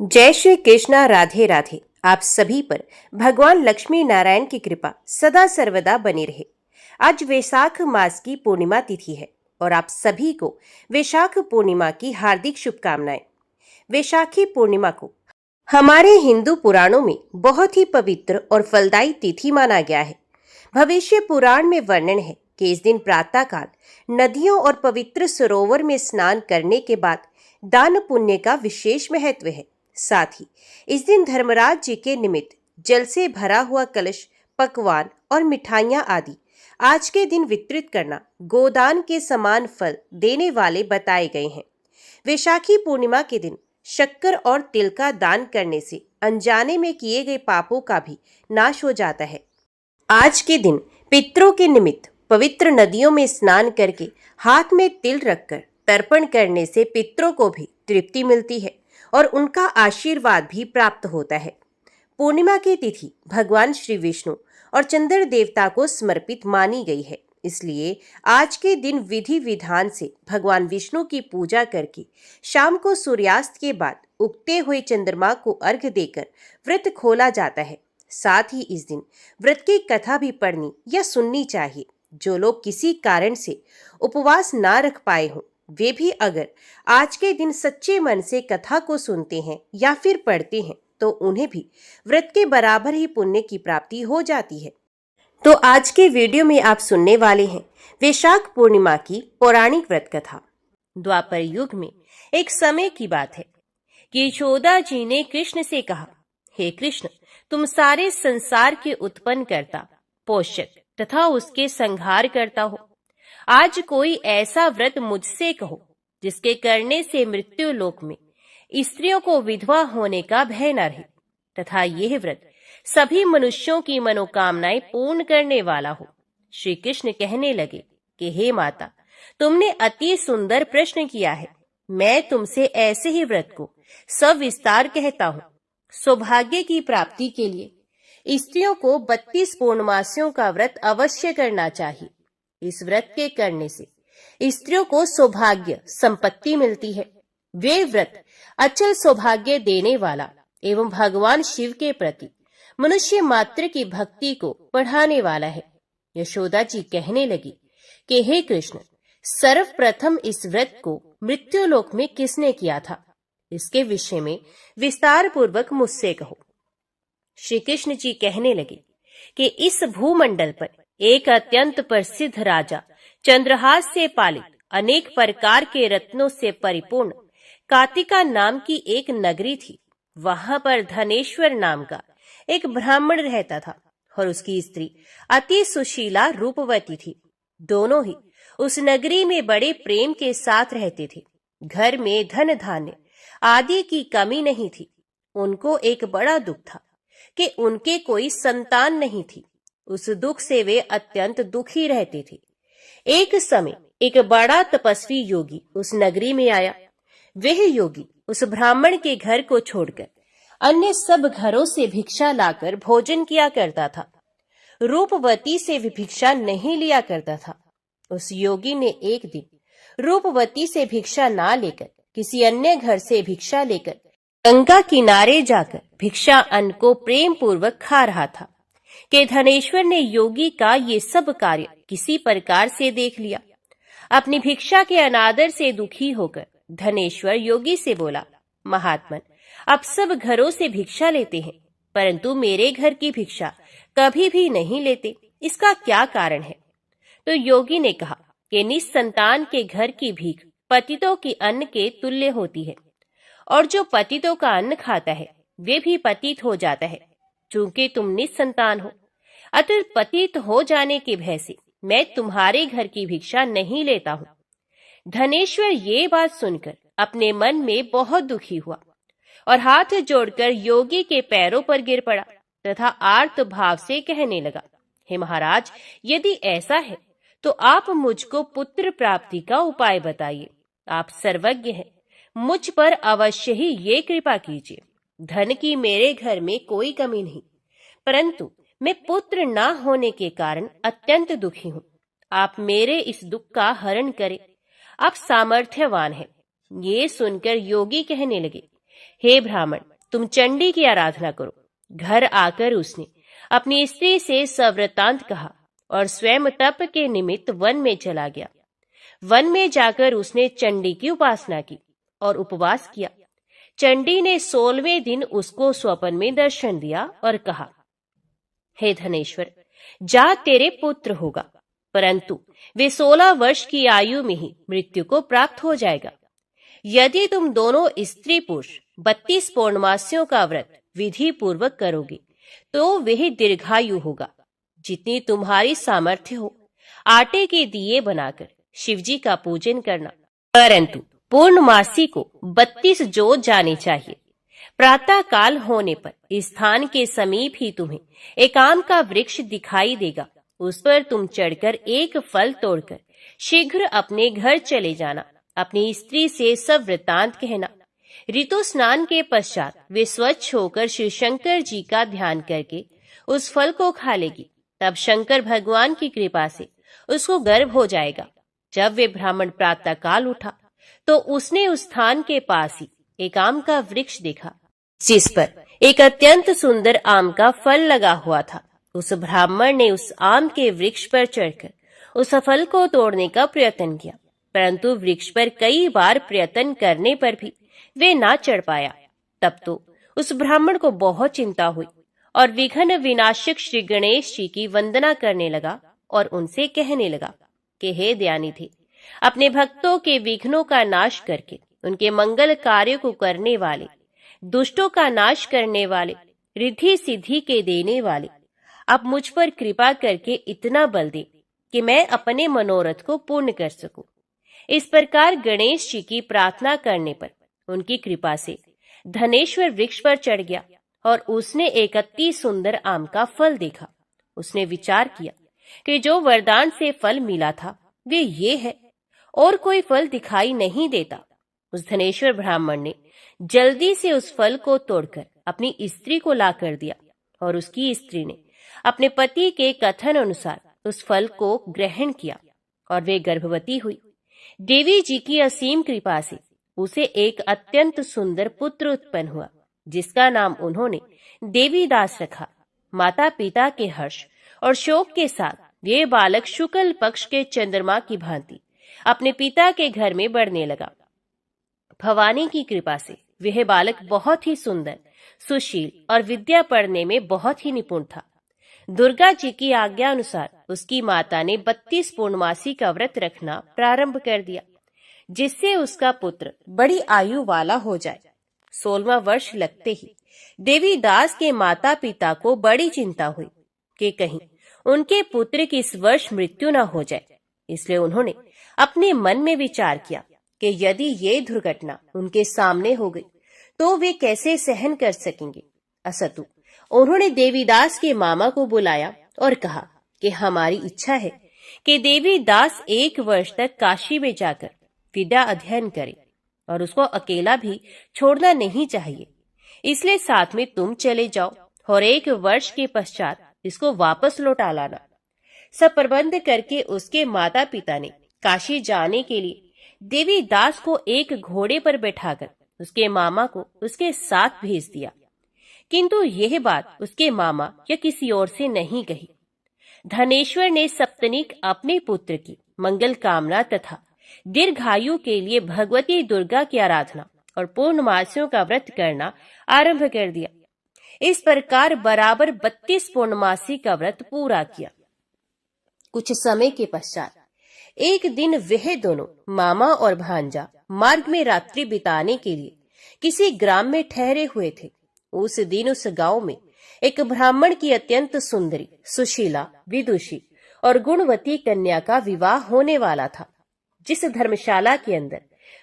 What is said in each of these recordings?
जय श्री कृष्णा। राधे राधे। आप सभी पर भगवान लक्ष्मी नारायण की कृपा सदा सर्वदा बनी रहे। आज वैशाख मास की पूर्णिमा तिथि है और आप सभी को वैशाख पूर्णिमा की हार्दिक शुभकामनाएं। वैशाखी पूर्णिमा को हमारे हिंदू पुराणों में बहुत ही पवित्र और फलदायी तिथि माना गया है। भविष्य पुराण में वर्णन है कि इस दिन प्रातःकाल नदियों और पवित्र सरोवर में स्नान करने के बाद दान पुण्य का विशेष महत्व है। साथ ही इस दिन धर्मराज जी के निमित्त जल से भरा हुआ कलश, पकवान और मिठाइयां आदि आज के दिन वितरित करना गोदान के समान फल देने वाले बताए गए हैं। वैशाखी पूर्णिमा के दिन शक्कर और तिल का दान करने से अनजाने में किए गए पापों का भी नाश हो जाता है। आज के दिन पितरों के निमित्त पवित्र नदियों में स्नान करके हाथ में तिल रखकर तर्पण करने से पितरों को भी तृप्ति मिलती है और उनका आशीर्वाद भी प्राप्त होता है। पूर्णिमा की तिथि भगवान श्री विष्णु और चंद्र देवता को समर्पित मानी गई है, इसलिए आज के दिन विधि विधान से भगवान विष्णु की पूजा करके शाम को सूर्यास्त के बाद उगते हुए चंद्रमा को अर्घ्य देकर व्रत खोला जाता है। साथ ही इस दिन व्रत की कथा भी पढ़नी या सुननी चाहिए। जो लोग किसी कारण से उपवास ना रख पाए हों, वे भी अगर आज के दिन सच्चे मन से कथा को सुनते हैं या फिर पढ़ते हैं तो उन्हें भी व्रत के बराबर ही पुण्य की प्राप्ति हो जाती है। तो आज के वीडियो में आप सुनने वाले हैं वैशाख पूर्णिमा की पौराणिक व्रत कथा। द्वापर युग में एक समय की बात है कि यशोदा जी ने कृष्ण से कहा, हे कृष्ण, तुम सारे संसार के उत्पन्न करता, पोषक तथा उसके संहार करता हो। आज कोई ऐसा व्रत मुझसे कहो जिसके करने से मृत्यु लोक में स्त्रियों को विधवा होने का भय न रहे तथा यह व्रत सभी मनुष्यों की मनोकामनाएं पूर्ण करने वाला हो। श्री कृष्ण कहने लगे कि हे माता, तुमने अति सुंदर प्रश्न किया है। मैं तुमसे ऐसे ही व्रत को सविस्तार कहता हूँ। सौभाग्य की प्राप्ति के लिए स्त्रियों को 32 पूर्णमासियों का व्रत अवश्य करना चाहिए। इस व्रत के करने से स्त्रियों को सौभाग्य संपत्ति मिलती है। वे व्रत अचल सौभाग्य देने वाला एवं भगवान शिव के प्रति मनुष्य मात्र की भक्ति को बढ़ाने वाला है। यशोदा जी कहने लगी कि हे कृष्ण, सर्वप्रथम इस व्रत को मृत्युलोक में किसने किया था, इसके विषय में विस्तार पूर्वक मुझसे कहो। श्री कृष्ण जी कहने लगे कि इस भूमंडल पर एक अत्यंत प्रसिद्ध राजा, चंद्रहास से पालित अनेक प्रकार के रत्नों से परिपूर्ण कातिका नाम की एक नगरी थी। वहां पर धनेश्वर नाम का एक ब्राह्मण रहता था और उसकी स्त्री अति सुशीला रूपवती थी। दोनों ही उस नगरी में बड़े प्रेम के साथ रहते थे। घर में धन धान्य आदि की कमी नहीं थी। उनको एक बड़ा दुख था कि उनके कोई संतान नहीं थी। उस दुख से वे अत्यंत दुखी रहते थे। एक समय एक बड़ा तपस्वी योगी उस नगरी में आया। वह योगी उस ब्राह्मण के घर को छोड़कर अन्य सब घरों से भिक्षा लाकर भोजन किया करता था। रूपवती से भी भिक्षा नहीं लिया करता था। उस योगी ने एक दिन रूपवती से भिक्षा ना लेकर किसी अन्य घर से भिक्षा लेकर गंगा किनारे जाकर भिक्षा अन्न को प्रेम पूर्वक खा रहा था कि धनेश्वर ने योगी का ये सब कार्य किसी प्रकार से देख लिया। अपनी भिक्षा के अनादर से दुखी होकर धनेश्वर योगी से बोला, महात्मन, आप सब घरों से भिक्षा लेते हैं परंतु मेरे घर की भिक्षा कभी भी नहीं लेते, इसका क्या कारण है? तो योगी ने कहा कि निस्संतान के घर की भीख पतितों की अन्न के तुल्य होती है और जो पतितों का अन्न खाता है वे भी पतित हो जाता है। चूंकि तुम निस्संतान हो, अतः पतित हो जाने के भय से मैं तुम्हारे घर की भिक्षा नहीं लेता हूँ। धनेश्वर ये बात सुनकर अपने मन में बहुत दुखी हुआ और हाथ जोड़कर योगी के पैरों पर गिर पड़ा तथा आर्त भाव से कहने लगा, हे महाराज, यदि ऐसा है तो आप मुझको पुत्र प्राप्ति का उपाय बताइए। आप सर्वज्ञ हैं, मुझ पर अवश्य ही ये कृपा कीजिए। धन की मेरे घर में कोई कमी नहीं, परंतु मैं पुत्र ना होने के कारण अत्यंत दुखी हूँ। आप मेरे इस दुख का हरण करें। आप सामर्थ्यवान हैं। ये सुनकर योगी कहने लगे, हे ब्राह्मण, तुम चंडी की आराधना करो। घर आकर उसने अपनी स्त्री से सवृतांत कहा और स्वयं तप के निमित्त वन में चला गया। वन में जाकर उसने चंडी की उपासना की और उपवास किया। चंडी ने 16वें दिन उसको स्वप्न में दर्शन दिया और कहा, हे धनेश्वर, जा तेरे पुत्र होगा, परंतु वे 16 वर्ष की आयु में ही मृत्यु को प्राप्त हो जाएगा। यदि तुम दोनों स्त्री पुरुष 32 पौर्णमासियों का व्रत विधि पूर्वक करोगे तो वह दीर्घायु होगा। जितनी तुम्हारी सामर्थ्य हो आटे के दिए बनाकर शिवजी का पूजन करना, परंतु पूर्णमासी को 32 जोत जाने चाहिए। प्रातः काल होने पर इस स्थान के समीप ही तुम्हें एक आम का वृक्ष दिखाई देगा। उस पर तुम चढ़कर एक फल तोड़कर शीघ्र अपने घर चले जाना। अपनी स्त्री से सब वृतांत कहना। ऋतु स्नान के पश्चात वे स्वच्छ होकर श्री शंकर जी का ध्यान करके उस फल को खा लेगी। तब शंकर भगवान की कृपा से उसको गर्भ हो जाएगा। जब वे ब्राह्मण प्रातः काल उठा तो उसने उस स्थान के पास ही एक आम का वृक्ष देखा, जिस पर एक अत्यंत सुंदर आम का फल लगा हुआ था। उस ब्राह्मण ने उस आम के वृक्ष पर चढ़कर उस फल को तोड़ने का प्रयत्न किया, परंतु वृक्ष पर कई बार प्रयत्न करने पर भी वे ना चढ़ पाया। तब तो उस ब्राह्मण को बहुत चिंता हुई और विघ्न विनाशक श्री गणेश जी की वंदना करने लगा और उनसे कहने लगा कि हे दयानिधि, अपने भक्तों के विघ्नों का नाश करके उनके मंगल कार्य को करने वाले, दुष्टों का नाश करने वाले, रिद्धि सिद्धि के देने वाले, आप मुझ पर कृपा करके इतना बल दे कि मैं अपने मनोरथ को पूर्ण कर सकूं। इस प्रकार गणेश जी की प्रार्थना करने पर उनकी कृपा से धनेश्वर वृक्ष पर चढ़ गया और उसने एक अति सुंदर आम का फल देखा। उसने विचार किया कि जो वरदान से फल मिला था वे ये है, और कोई फल दिखाई नहीं देता। उस धनेश्वर ब्राह्मण ने जल्दी से उस फल को तोड़कर अपनी स्त्री को ला कर दिया और उसकी स्त्री ने अपने पति के कथन अनुसार उस फल को ग्रहण किया और वे गर्भवती हुई। देवी जी की असीम कृपा से उसे एक अत्यंत सुंदर पुत्र उत्पन्न हुआ, जिसका नाम उन्होंने देवीदास रखा। माता पिता के हर्ष और शोक के साथ ये बालक शुक्ल पक्ष के चंद्रमा की भांति अपने पिता के घर में बढ़ने लगा। भवानी की कृपा से वह बालक बहुत ही सुंदर, सुशील और विद्या पढ़ने में बहुत ही निपुण था। दुर्गा जी की आज्ञा अनुसार उसकी माता ने 32 पूर्णमासी का व्रत रखना प्रारंभ कर दिया, जिससे उसका पुत्र बड़ी आयु वाला हो जाए। 16वां वर्ष लगते ही देवीदास के माता पिता को बड़ी चिंता हुई कि कहीं उनके पुत्र की इस वर्ष मृत्यु न हो जाए। इसलिए उन्होंने अपने मन में विचार किया कि यदि ये दुर्घटना उनके सामने हो गई तो वे कैसे सहन कर सकेंगे। असतु उन्होंने देवीदास के मामा को बुलाया और कहा कि हमारी इच्छा है कि देवीदास 1 वर्ष तक काशी में जाकर विद्या अध्ययन करे और उसको अकेला भी छोड़ना नहीं चाहिए। इसलिए साथ में तुम चले जाओ और 1 वर्ष के पश्चात इसको वापस लौटा लाना। सब प्रबंध करके उसके माता पिता ने काशी जाने के लिए देवीदास को एक घोड़े पर बैठाकर उसके मामा को उसके साथ भेज दिया। किंतु यह बात उसके मामा या किसी और से नहीं कही। धनेश्वर ने सप्तनिक अपने पुत्र की मंगल कामना तथा दीर्घायु के लिए भगवती दुर्गा की आराधना और पूर्णमासियों का व्रत करना आरंभ कर दिया। इस प्रकार बराबर 32 पूर्णमासी का व्रत पूरा किया। कुछ समय के पश्चात एक दिन वह दोनों मामा और भांजा मार्ग में रात्रि बिताने के लिए किसी ग्राम में ठहरे हुए थे। उस दिन उस गांव में एक ब्राह्मण की अत्यंत सुंदरी, सुशीला, विदुषी और गुणवती कन्या का विवाह होने वाला था। जिस धर्मशाला के अंदर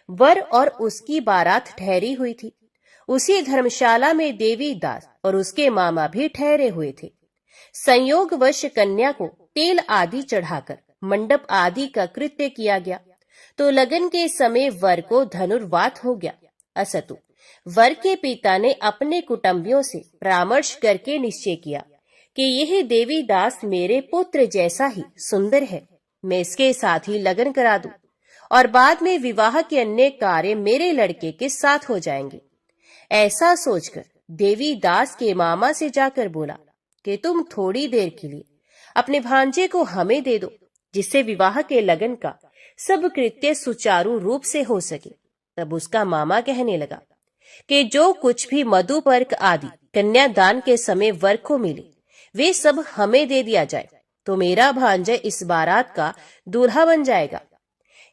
वर और उसकी बारात ठहरी हुई थी, उसी धर्मशाला में देवीदास और उसके मामा भी ठहरे हुए थे। संयोगवश कन्या को तेल आदि चढ़ाकर मंडप आदि का कृत्य किया गया तो लगन के समय वर को धनुर्वात हो गया। असतु वर के पिता ने अपने कुटुंबियों से परामर्श करके निश्चय किया कि यह देवीदास मेरे पुत्र जैसा ही सुंदर है, मैं इसके साथ ही लगन करा दूं और बाद में विवाह के अन्य कार्य मेरे लड़के के साथ हो जाएंगे। ऐसा सोचकर देवीदास के मामा से जाकर बोला कि तुम थोड़ी देर के लिए अपने भांजे को हमें दे दो, जिससे विवाह के लगन का सब कृत्य सुचारू रूप से हो सके। तब उसका मामा कहने लगा कि जो कुछ भी मधुपर्क आदि कन्यादान के समय वर को मिले वे सब हमें दे दिया जाए, तो मेरा भांजा इस बारात का दूल्हा बन जाएगा।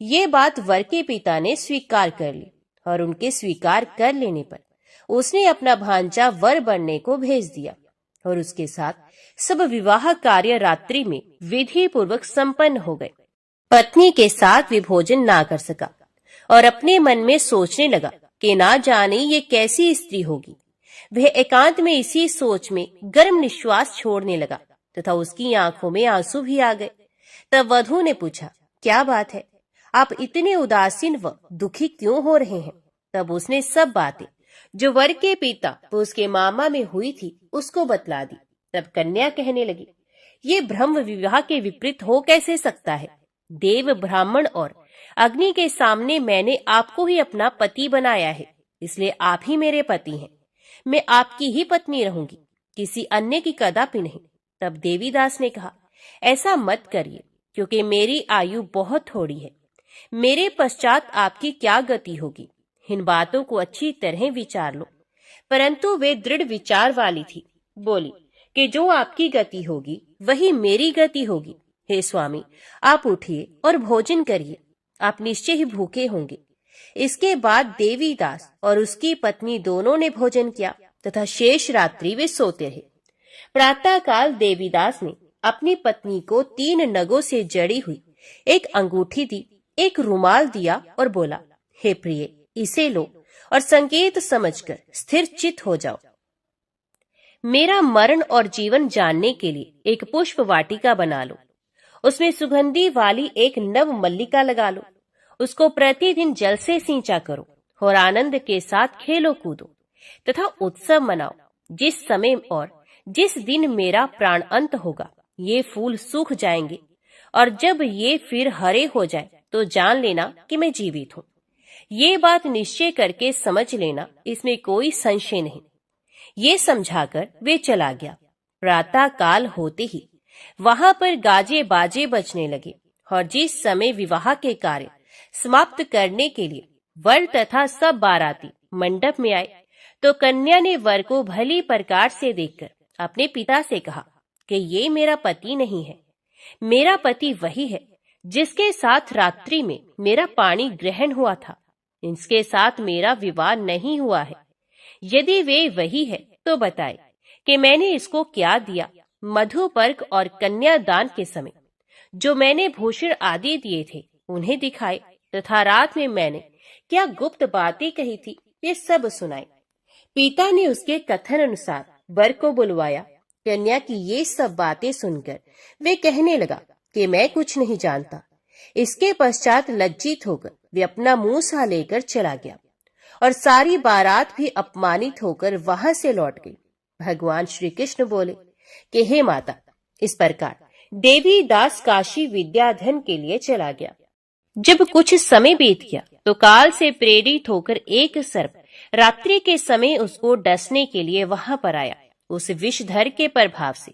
ये बात वर के पिता ने स्वीकार कर ली और उनके स्वीकार कर लेने पर उसने अपना भांजा वर बनने को भेज दिया और उसके साथ सब विवाह कार्य रात्रि में विधि पूर्वक संपन्न हो गए। पत्नी के साथ भी भोजन ना कर सका और अपने मन में सोचने लगा कि ना जाने ये कैसी स्त्री होगी। वह एकांत में इसी सोच में गर्म निश्वास छोड़ने लगा तथा उसकी आंखों में आंसू भी आ गए। तब वधू ने पूछा, क्या बात है, आप इतने उदासीन व दुखी क्यों हो रहे हैं? तब उसने सब बातें जो वर के पिता व उसके मामा में हुई थी उसको बतला दी। तब कन्या कहने लगी, ये ब्रह्म विवाह के विपरीत हो कैसे सकता है? देव, ब्राह्मण और अग्नि के सामने मैंने आपको ही अपना पति बनाया है, इसलिए आप ही मेरे पति हैं। मैं आपकी ही पत्नी रहूंगी, किसी अन्य की कदापि नहीं। तब देवीदास ने कहा, ऐसा मत करिए, क्योंकि मेरी आयु बहुत थोड़ी है। मेरे पश्चात आपकी क्या गति होगी, इन बातों को अच्छी तरह विचार लो। परंतु वे दृढ़ विचार वाली थी। बोली कि जो आपकी गति होगी वही मेरी गति होगी। हे स्वामी, आप उठिए और भोजन करिए, आप निश्चय ही भूखे होंगे। इसके बाद देवीदास और उसकी पत्नी दोनों ने भोजन किया तथा शेष रात्रि वे सोते रहे। प्रातः काल देवीदास ने अपनी पत्नी को 3 नगों से जड़ी हुई एक अंगूठी दी, एक रुमाल दिया और बोला, हे प्रिय, इसे लो और संकेत समझकर स्थिर चित हो जाओ। मेरा मरण और जीवन जानने के लिए एक पुष्प वाटिका बना लो, उसमें सुगंधी वाली एक नव मल्लिका लगा लो, उसको प्रतिदिन जल से सींचा करो और आनंद के साथ खेलो कूदो तथा उत्सव मनाओ। जिस समय और जिस दिन मेरा प्राण अंत होगा ये फूल सूख जाएंगे और जब ये फिर हरे हो जाए तो जान लेना कि मैं जीवित हूँ। ये बात निश्चय करके समझ लेना, इसमें कोई संशय नहीं। ये समझाकर वे चला गया। प्रातः काल होते ही वहां पर गाजे बाजे बजने लगे और जिस समय विवाह के कार्य समाप्त करने के लिए वर तथा सब बाराती मंडप में आए तो कन्या ने वर को भली प्रकार से देखकर अपने पिता से कहा कि ये मेरा पति नहीं है, मेरा पति वही है जिसके साथ रात्रि में मेरा पाणी ग्रहण हुआ था। इसके साथ मेरा विवाह नहीं हुआ है। यदि वे वही है तो बताए कि मैंने इसको क्या दिया। मधुपर्क और कन्यादान के समय जो मैंने भूषण आदि दिए थे उन्हें दिखाए तथा रात में मैंने क्या गुप्त बातें कही थी ये सब सुनाए। पिता ने उसके कथन अनुसार वर को बुलवाया। कन्या की ये सब बातें सुनकर वे कहने लगा कि मैं कुछ नहीं जानता। इसके पश्चात लज्जित होकर वे अपना मुंह सा लेकर चला गया और सारी बारात भी अपमानित होकर वहां से लौट गई। भगवान श्री कृष्ण बोले कि हे माता, इस प्रकार देवीदास काशी विद्याधन के लिए चला गया। जब कुछ समय बीत गया तो काल से प्रेरित होकर एक सर्प रात्रि के समय उसको डसने के लिए वहां पर आया। उस विषधर के प्रभाव से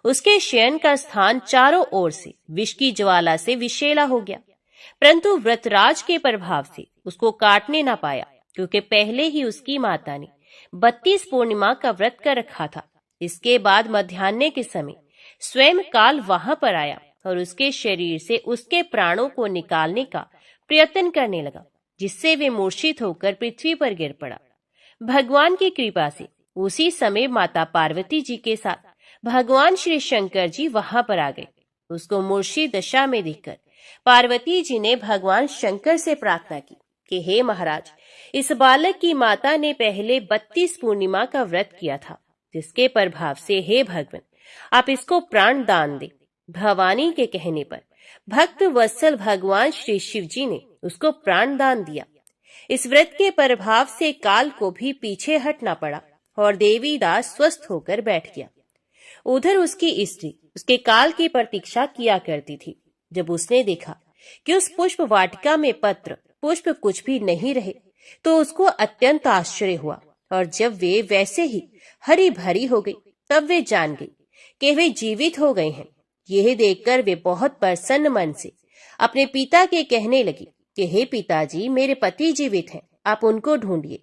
उसके शयन का स्थान चारों ओर से विष की ज्वाला से विषैला हो गया, परंतु व्रतराज के प्रभाव से उसको काटने न पाया, क्योंकि पहले ही उसकी माता ने 32 पूर्णिमा का व्रत कर रखा था। इसके बाद मध्याह्न के समय स्वयं काल वहां पर आया और उसके शरीर से उसके प्राणों को निकालने का प्रयत्न करने लगा, जिससे वे मूर्छित होकर पृथ्वी पर गिर पड़ा। भगवान की कृपा से उसी समय माता पार्वती जी के साथ भगवान श्री शंकर जी वहां पर आ गए। उसको मूर्छित दशा में देखकर पार्वती जी ने भगवान शंकर से प्रार्थना की कि हे महाराज, इस बालक की माता ने पहले 32 पूर्णिमा का व्रत किया था, जिसके प्रभाव से हे भगवान आप इसको प्राण दान दे। भवानी के कहने पर भक्त वत्सल भगवान श्री शिव जी ने उसको प्राण दान दिया। इस व्रत के प्रभाव से काल को भी पीछे हटना पड़ा और देवीदास स्वस्थ होकर बैठ गया। उधर उसकी स्त्री उसके काल की प्रतीक्षा किया करती थी। जब उसने देखा कि उस पुष्प वाटिका में पत्र पुष्प कुछ भी नहीं रहे तो उसको अत्यंत आश्चर्य हुआ और जब वे वैसे ही हरी भरी हो गई तब वे जान गई कि वे जीवित हो गए हैं। यह देखकर वे बहुत प्रसन्न मन से अपने पिता के कहने लगी कि हे पिताजी, मेरे पति जीवित हैं, आप उनको ढूंढिए।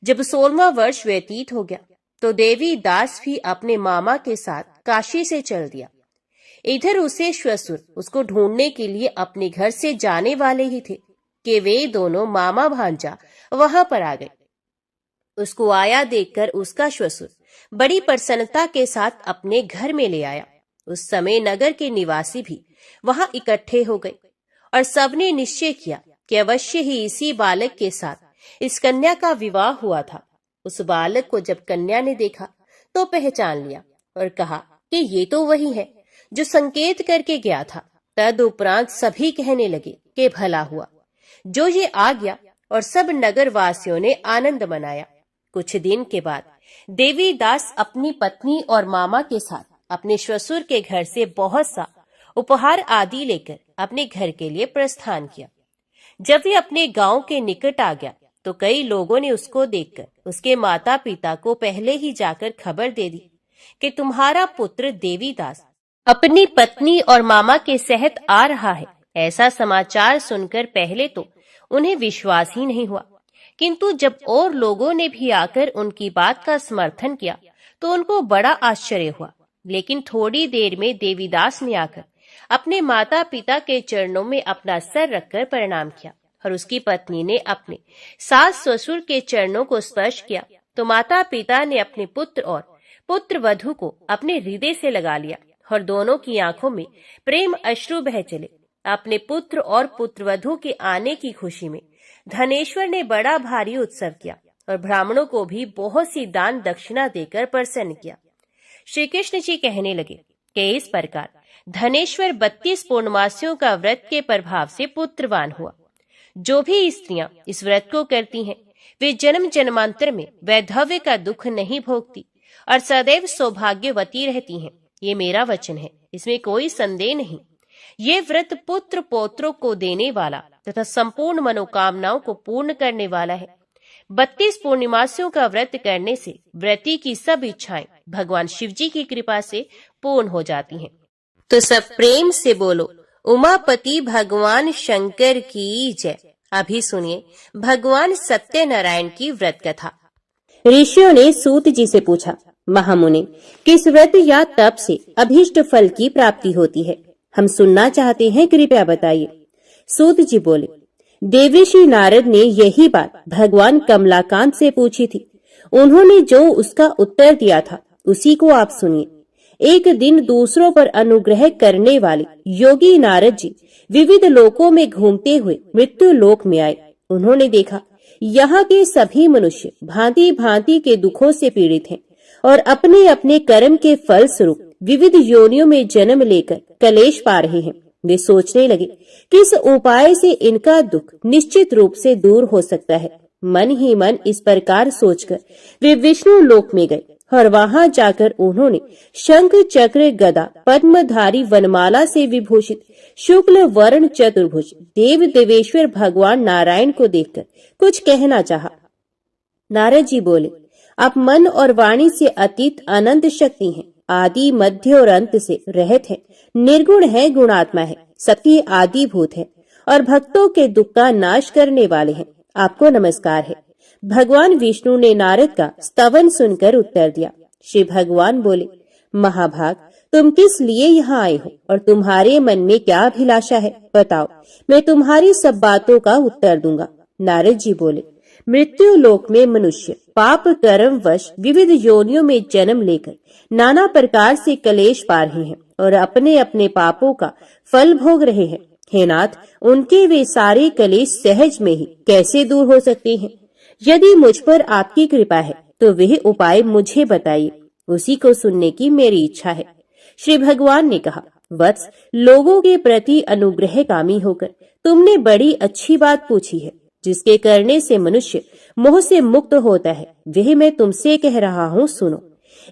जब 16वां वर्ष व्यतीत हो गया तो देवी दास भी अपने मामा के साथ काशी से चल दिया। इधर उसे श्वशुर उसको ढूंढने के लिए अपने घर से जाने वाले ही थे कि वे दोनों मामा भांजा वहां पर आ गए। उसको आया देखकर उसका श्वशुर बड़ी प्रसन्नता के साथ अपने घर में ले आया। उस समय नगर के निवासी भी वहां इकट्ठे हो गए और सबने निश्चय किया कि अवश्य ही इसी बालक के साथ इस कन्या का विवाह हुआ था। उस बालक को जब कन्या ने देखा तो पहचान लिया और कहा कि ये तो वही है जो संकेत करके गया था। तदुपरांत सभी कहने लगे कि भला हुआ जो ये आ गया, और सब नगर वासियों ने आनंद मनाया। कुछ दिन के बाद देवी दास अपनी पत्नी और मामा के साथ अपने श्वशुर के घर से बहुत सा उपहार आदि लेकर अपने घर के लिए प्रस्थान किया। जब वे अपने गांव के निकट आ गया तो कई लोगों ने उसको देखकर उसके माता पिता को पहले ही जाकर खबर दे दी कि तुम्हारा पुत्र देवीदास अपनी पत्नी और मामा के सहित आ रहा है। ऐसा समाचार सुनकर पहले तो उन्हें विश्वास ही नहीं हुआ, किंतु जब और लोगों ने भी आकर उनकी बात का समर्थन किया तो उनको बड़ा आश्चर्य हुआ। लेकिन थोड़ी देर में देवीदास ने आकर अपने माता पिता के चरणों में अपना सर रखकर प्रणाम किया और उसकी पत्नी ने अपने सास ससुर के चरणों को स्पर्श किया तो माता पिता ने अपने पुत्र और पुत्र वधू को अपने हृदय से लगा लिया और दोनों की आंखों में प्रेम अश्रु बह चले। अपने पुत्र और पुत्रवधू के आने की खुशी में धनेश्वर ने बड़ा भारी उत्सव किया और ब्राह्मणों को भी बहुत सी दान दक्षिणा देकर प्रसन्न किया। श्री कृष्ण जी कहने लगे कि इस प्रकार धनेश्वर 32 पूर्णमासियों का व्रत के प्रभाव से पुत्रवान हुआ। जो भी स्त्रियां इस व्रत को करती हैं वे जन्म जन्मांतर में वैधव्य का दुख नहीं भोगती और सदैव सौभाग्यवती रहती हैं। ये मेरा वचन है, इसमें कोई संदेह नहीं। ये व्रत पुत्र पौत्रों को देने वाला तथा संपूर्ण मनोकामनाओं को पूर्ण करने वाला है। 32 पूर्णिमासियों का व्रत करने से व्रती की सब इच्छाएं भगवान शिव जी की कृपा से पूर्ण हो जाती हैं। तो सब प्रेम से बोलो, उमापति भगवान शंकर की जय। अभी सुनिए भगवान सत्यनारायण की व्रत कथा। ऋषियों ने सूत जी से पूछा, महामुनि, किस व्रत या तप से अभीष्ट फल की प्राप्ति होती है? हम सुनना चाहते हैं, कृपया बताइए। सूत जी बोले, देवर्षि नारद ने यही बात भगवान कमलाकांत से पूछी थी। उन्होंने जो उसका उत्तर दिया था उसी को आप सुनिए। एक दिन दूसरों पर अनुग्रह करने वाले योगी नारद जी विविध लोकों में घूमते हुए मृत्यु लोक में आए। उन्होंने देखा यहाँ के सभी मनुष्य भांति भांति के दुखों से पीड़ित हैं और अपने अपने कर्म के फल स्वरूप विविध योनियों में जन्म लेकर कलेश पा रहे हैं। वे सोचने लगे किस उपाय से इनका दुख निश्चित रूप से दूर हो सकता है। मन ही मन इस प्रकार सोचकर वे विष्णु लोक में गए और वहां जाकर उन्होंने शंख चक्र गदा पद्मधारी वनमाला से विभूषित शुक्ल वर्ण चतुर्भुज देव देवेश्वर भगवान नारायण को देखकर कुछ कहना चाहा। नारद जी बोले, आप मन और वाणी से अतीत अनंत शक्ति हैं, आदि मध्य और अंत से रहित है, निर्गुण है, गुणात्मा है, सत्य आदि भूत है और भक्तों के दुख का नाश करने वाले हैं। आपको नमस्कार है। भगवान विष्णु ने नारद का स्तवन सुनकर उत्तर दिया। श्री भगवान बोले, महाभाग, तुम किस लिए यहाँ आए हो और तुम्हारे मन में क्या अभिलाषा है? बताओ, मैं तुम्हारी सब बातों का उत्तर दूंगा। नारद जी बोले, मृत्यु लोक में मनुष्य पाप कर्म वश विविध योनियों में जन्म लेकर नाना प्रकार से कलेश पा रहे हैं और अपने अपने पापों का फल भोग रहे हैं। हे नाथ, उनके वे सारे कलेश सहज में ही कैसे दूर हो सकते हैं? यदि मुझ पर आपकी कृपा है तो वह उपाय मुझे बताइए, उसी को सुनने की मेरी इच्छा है। श्री भगवान ने कहा, वत्स, लोगों के प्रति अनुग्रह कामी होकर तुमने बड़ी अच्छी बात पूछी है। जिसके करने से मनुष्य मोह से मुक्त होता है वह मैं तुमसे कह रहा हूँ, सुनो।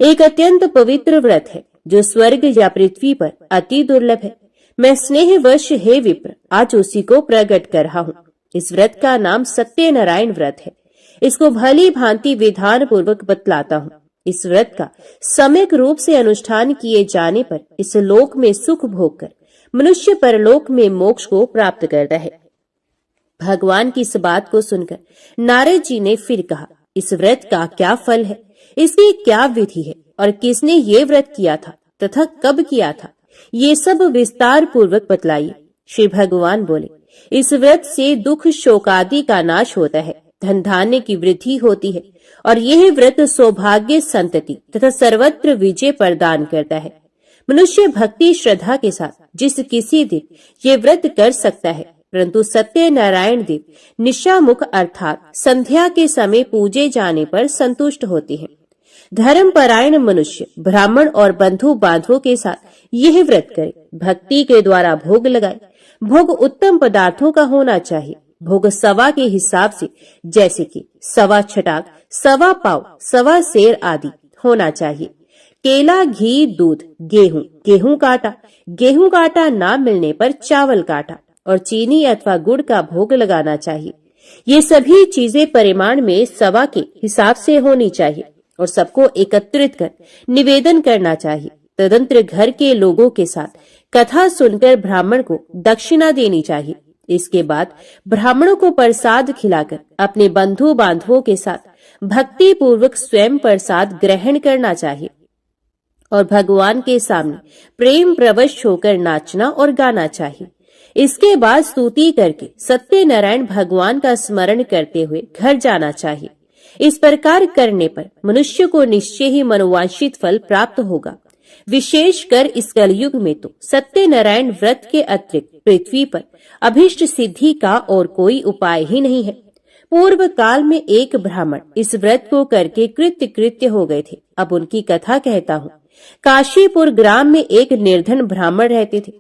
एक अत्यंत पवित्र व्रत है जो स्वर्ग या पृथ्वी पर अति दुर्लभ है। मैं स्नेहवश हे विप्र आज उसी को प्रकट कर रहा हूँ। इस व्रत का नाम सत्यनारायण व्रत है। इसको भली भांति विधान पूर्वक बतलाता हूँ। इस व्रत का सम्यक रूप से अनुष्ठान किए जाने पर इस लोक में सुख भोग कर मनुष्य परलोक में मोक्ष को प्राप्त करता है। भगवान की इस बात को सुनकर नारद जी ने फिर कहा, इस व्रत का क्या फल है, इसकी क्या विधि है और किसने ये व्रत किया था तथा कब किया था, ये सब विस्तार पूर्वक बतलाइए। श्री भगवान बोले, इस व्रत से दुख शोकादि का नाश होता है, धन धान्य की वृद्धि होती है और यह व्रत सौभाग्य संतति तथा सर्वत्र विजय प्रदान करता है। मनुष्य भक्ति श्रद्धा के साथ जिस किसी दिन ये व्रत कर सकता है, परंतु सत्य नारायण देव निशामुख अर्थात संध्या के समय पूजे जाने पर संतुष्ट होते हैं। धर्म परायण मनुष्य ब्राह्मण और बंधु बांधवों के साथ यह व्रत करे, भक्ति के द्वारा भोग लगाए। भोग उत्तम पदार्थों का होना चाहिए। भोग सवा के हिसाब से, जैसे कि सवा छटाक, सवा पाव, सवा सेर आदि होना चाहिए। केला, घी, दूध, गेहूं, गेहूं काटा ना मिलने पर चावल काटा और चीनी अथवा गुड़ का भोग लगाना चाहिए। ये सभी चीजें परिमाण में सवा के हिसाब से होनी चाहिए और सबको एकत्रित कर निवेदन करना चाहिए। तदंतर घर के लोगों के साथ कथा सुनकर ब्राह्मण को दक्षिणा देनी चाहिए। इसके बाद ब्राह्मणों को प्रसाद खिलाकर अपने बंधु बांधवों के साथ भक्ति पूर्वक स्वयं प्रसाद ग्रहण करना चाहिए और भगवान के सामने प्रेम प्रवश होकर नाचना और गाना चाहिए। इसके बाद स्तुति करके सत्यनारायण भगवान का स्मरण करते हुए घर जाना चाहिए। इस प्रकार करने पर मनुष्य को निश्चय ही मनोवांछित फल प्राप्त होगा। विशेषकर इस कलयुग में तो सत्यनारायण व्रत के अतिरिक्त पृथ्वी पर अभीष्ट सिद्धि का और कोई उपाय ही नहीं है। पूर्व काल में एक ब्राह्मण इस व्रत को करके कृत्य हो गए थे। अब उनकी कथा कहता हूँ। काशीपुर ग्राम में एक निर्धन ब्राह्मण रहते थे।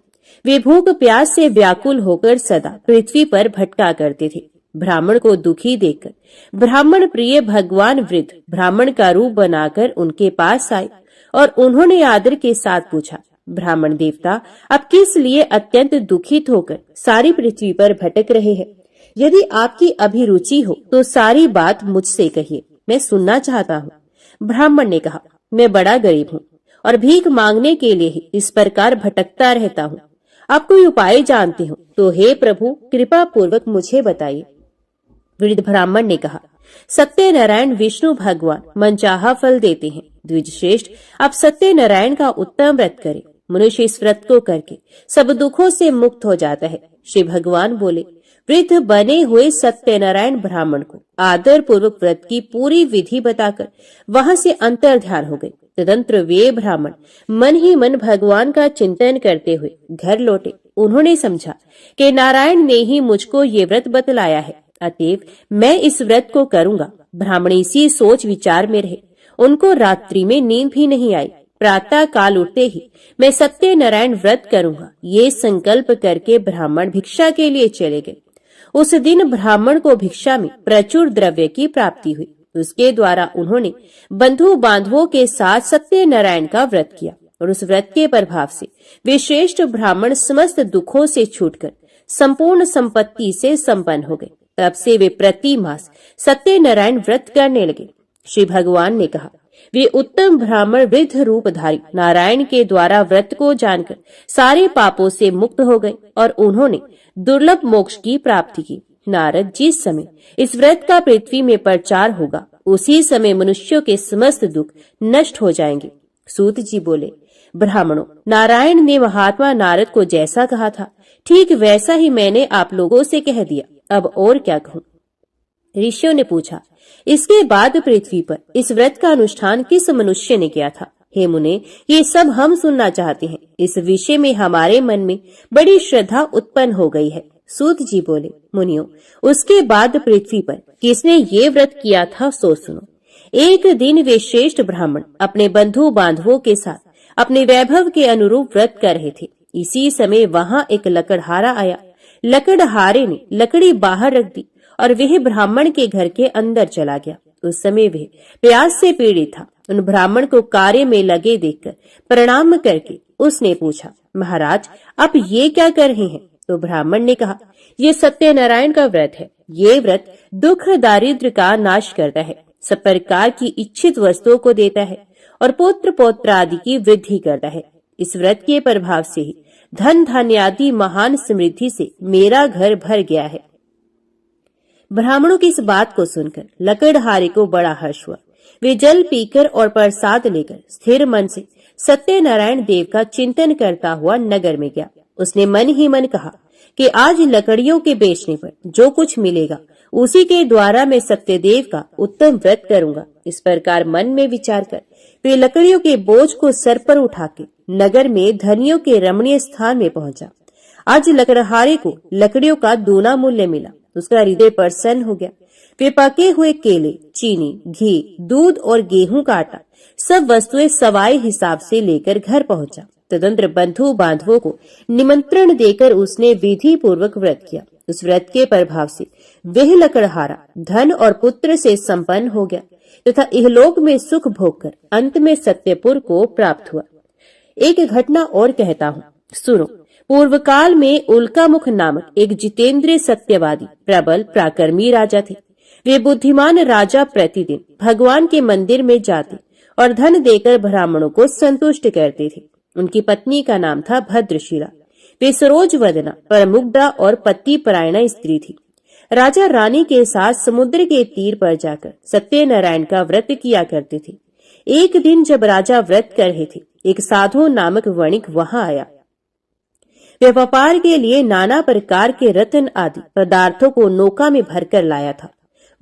वे भूख प्यास से व्याकुल होकर सदा पृथ्वी पर भटका करते थे। ब्राह्मण को दुखी देखकर ब्राह्मण प्रिय भगवान वृद्ध ब्राह्मण का रूप बनाकर उनके पास आए और उन्होंने आदर के साथ पूछा, ब्राह्मण देवता, आप किस लिए अत्यंत दुखित होकर सारी पृथ्वी पर भटक रहे हैं? यदि आपकी अभिरुचि हो तो सारी बात मुझसे कहिए, मैं सुनना चाहता हूँ। ब्राह्मण ने कहा, मैं बड़ा गरीब हूँ और भीख मांगने के लिए ही इस प्रकार भटकता रहता हूँ। आप कोई उपाय जानते हो तो हे प्रभु कृपा पूर्वक मुझे बताइए। वृद्ध ब्राह्मण ने कहा, सत्यनारायण विष्णु भगवान मनचाहा फल देते हैं। द्विजश्रेष्ठ, आप सत्यनारायण का उत्तम व्रत करें। मनुष्य इस व्रत को करके सब दुखों से मुक्त हो जाता है। श्री भगवान बोले, वृद्ध बने हुए सत्यनारायण ब्राह्मण को आदर पूर्वक व्रत की पूरी विधि बताकर वहां से अंतर ध्यान हो गए। तदंतर वे ब्राह्मण मन ही मन भगवान का चिंतन करते हुए घर लौटे। उन्होंने समझा कि नारायण ने ही मुझको ये व्रत बतलाया है, अतएव मैं इस व्रत को करूंगा। ब्राह्मण इसी सोच विचार में रहे। उनको रात्रि में नींद भी नहीं आई। प्रातः काल उठते ही मैं सत्यनारायण व्रत करूंगा, ये संकल्प करके ब्राह्मण भिक्षा के लिए चले गए। उस दिन ब्राह्मण को भिक्षा में प्रचुर द्रव्य की प्राप्ति हुई। उसके द्वारा उन्होंने बंधु बांधवों के साथ सत्यनारायण का व्रत किया और उस व्रत के प्रभाव से वे श्रेष्ठ ब्राह्मण समस्त दुखों से छूटकर संपूर्ण संपत्ति से संपन्न हो गए। तब से वे प्रति मास सत्यनारायण व्रत करने लगे। श्री भगवान ने कहा, वे उत्तम ब्राह्मण वृद्ध रूपधारी नारायण के द्वारा व्रत को जानकर सारे पापों से मुक्त हो गए और उन्होंने दुर्लभ मोक्ष की प्राप्ति की। नारद, जिस समय इस व्रत का पृथ्वी में प्रचार होगा उसी समय मनुष्यों के समस्त दुख नष्ट हो जाएंगे। सूत जी बोले, ब्राह्मणों, नारायण ने महात्मा नारद को जैसा कहा था ठीक वैसा ही मैंने आप लोगों से कह दिया। अब और क्या कहूँ? ऋषियों ने पूछा, इसके बाद पृथ्वी पर इस व्रत का अनुष्ठान किस मनुष्य ने किया था? हे मुने, ये सब हम सुनना चाहते हैं। इस विषय में हमारे मन में बड़ी श्रद्धा उत्पन्न हो गई है। सूत जी बोले, मुनियों, उसके बाद पृथ्वी पर किसने ये व्रत किया था सो सुनो। एक दिन वे श्रेष्ठ ब्राह्मण अपने बंधु बांधवों के साथ अपने वैभव के अनुरूप व्रत कर रहे थे। इसी समय वहां एक लकड़हारा आया। लकड़हारे ने लकड़ी बाहर रख दी और वह ब्राह्मण के घर के अंदर चला गया। उस समय वह प्यास से पीड़ित था। उन ब्राह्मण को कार्य में लगे देखकर प्रणाम करके उसने पूछा, महाराज, आप ये क्या कर रहे हैं? तो ब्राह्मण ने कहा, ये सत्यनारायण का व्रत है। ये व्रत दुख दारिद्र्य का नाश करता है, सब प्रकार की इच्छित वस्तुओं को देता है और पुत्र पौत्र आदि की वृद्धि करता है। इस व्रत के प्रभाव से ही धन धान्य आदि महान समृद्धि से मेरा घर भर गया है। ब्राह्मणों की इस बात को सुनकर लकड़हारे को बड़ा हर्ष हुआ। वे जल पीकर और प्रसाद लेकर स्थिर मन से सत्यनारायण देव का चिंतन करता हुआ नगर में गया। उसने मन ही मन कहा कि आज लकड़ियों के बेचने पर जो कुछ मिलेगा उसी के द्वारा मैं सत्यदेव का उत्तम व्रत करूंगा। इस प्रकार मन में विचार कर वे लकड़ियों के बोझ को सर पर उठा के नगर में धनियों के रमणीय स्थान में पहुंचा। आज लकड़हारे को लकड़ियों का दूना मूल्य मिला। उसका हृदय प्रसन्न हो गया। वे पके हुए केले, चीनी, घी, दूध और गेहूं का आटा सब वस्तुएं सवाए हिसाब से लेकर घर पहुंचा। तदंतर बंधु बांधवों को निमंत्रण देकर उसने विधि पूर्वक व्रत किया। उस व्रत के प्रभाव से वह लकड़हारा धन और पुत्र से संपन्न हो गया तथा इहलोक में सुख भोग कर अंत में सत्यपुर को प्राप्त हुआ। एक घटना और कहता हूँ, सुनो। पूर्व काल में उल्कामुख नामक एक जितेंद्रिय सत्यवादी प्रबल पराक्रमी राजा थे। वे बुद्धिमान राजा प्रतिदिन भगवान के मंदिर में जाते और धन देकर ब्राह्मणों को संतुष्ट करते थे। उनकी पत्नी का नाम था भद्रशिला। वे सरोज वदना, परमुग्धा और पति परायणा स्त्री थी। राजा रानी के साथ समुद्र के तीर पर जाकर सत्यनारायण का व्रत किया करते थे। एक दिन जब राजा व्रत कर रहे थे, एक साधु नामक वणिक वहां आया। वह व्यापार के लिए नाना प्रकार के रत्न आदि पदार्थों को नौका में भरकर लाया था।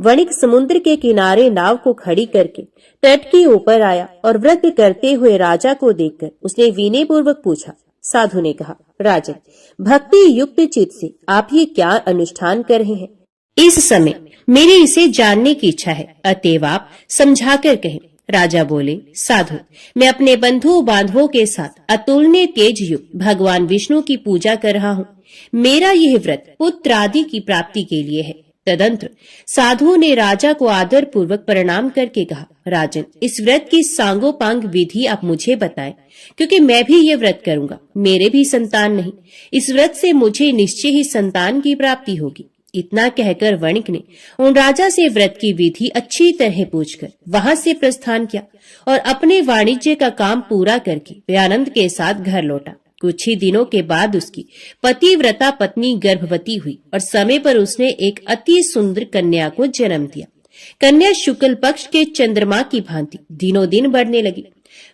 वणिक समुद्र के किनारे नाव को खड़ी करके तट के ऊपर आया और व्रत करते हुए राजा को देखकर उसने विनय पूर्वक पूछा। साधु ने कहा, राजन, भक्ति युक्त चित्त से आप ये क्या अनुष्ठान कर रहे हैं? इस समय मेरे इसे जानने की इच्छा है, अतएव आप समझाकर कहें। राजा बोले, साधु, मैं अपने बंधु बांधवों के साथ अतुलनीय तेज युक्त भगवान विष्णु की पूजा कर रहा हूँ। मेरा यह व्रत पुत्र आदि की प्राप्ति के लिए है। तदंतर साधु ने राजा को आदर पूर्वक प्रणाम करके कहा, राजन, इस व्रत की सांगोपांग विधि आप मुझे बताएं, क्योंकि मैं भी ये व्रत करूंगा। मेरे भी संतान नहीं, इस व्रत से मुझे निश्चय ही संतान की प्राप्ति होगी। इतना कहकर वणिक ने उन राजा से व्रत की विधि अच्छी तरह पूछकर वहां से प्रस्थान किया और अपने वाणिज्य का काम पूरा करके वे आनंद के साथ घर लौटा। कुछ ही दिनों के बाद उसकी पतिव्रता पत्नी गर्भवती हुई और समय पर उसने एक अति सुंदर कन्या को जन्म दिया। कन्या शुक्ल पक्ष के चंद्रमा की भांति दिनों दिन बढ़ने लगी।